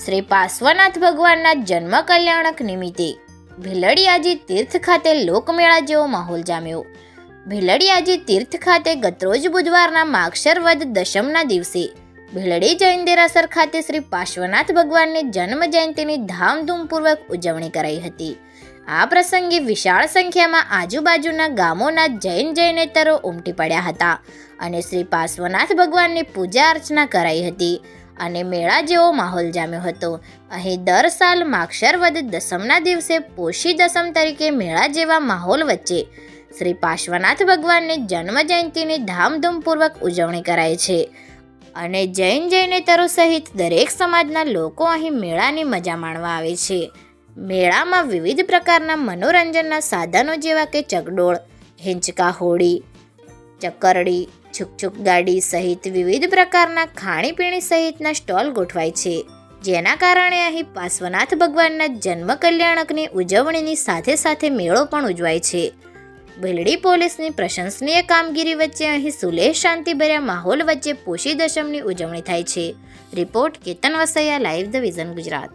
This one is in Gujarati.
શ્રી પાર્શ્વનાથ ભગવાનના જન્મ કલ્યાણક નિમિત્તે ભીલડિયાજી તીર્થ ખાતે લોકમેળા જેવો માહોલ જામ્યો. ભીલડિયાજી તીર્થ ખાતે ગતરોજ બુધવારના માગશર વદ દશમના દિવસે ભીલડી જૈન દેરાસર ખાતે શ્રી પાર્શ્વનાથ ભગવાનની જન્મ જયંતિની ધામધૂમપૂર્વક ઉજવણી કરાઈ હતી. આ પ્રસંગે વિશાળ સંખ્યામાં આજુબાજુના ગામોના જૈનેતરો ઉમટી પડ્યા હતા અને શ્રી પાર્શ્વનાથ ભગવાનની પૂજા અર્ચના કરાઈ હતી અને મેળા જેવો માહોલ જામ્યો હતો. અહીં દર સાલ માગશર વદ દસમના દિવસે પોષી દસમ તરીકે મેળા જેવા માહોલ વચ્ચે શ્રી પાર્શ્વનાથ ભગવાનની જન્મ જયંતિની ધામધૂમપૂર્વક ઉજવણી કરાય છે અને જૈનેતરો સહિત દરેક સમાજના લોકો અહીં મેળાની મજા માણવા આવે છે. મેળામાં વિવિધ પ્રકારના મનોરંજનના સાધનો જેવા કે ચકડોળ, હિંચકા હોડી, ચક્કરડી, છુકછુક ગાડી સહિત વિવિધ પ્રકારના ખાણીપીણી સહિતના સ્ટોલ ગોઠવાય છે, જેના કારણે અહીં પાર્શ્વનાથ ભગવાનના જન્મ કલ્યાણકની ઉજવણીની સાથે સાથે મેળો પણ ઉજવાય છે. ભીલડી પોલીસની પ્રશંસનીય કામગીરી વચ્ચે અહીં સુલેહ શાંતિભર્યા માહોલ વચ્ચે પોષી દશમની ઉજવણી થાય છે. Report Ketan Vasaiya, live the vision Gujarat.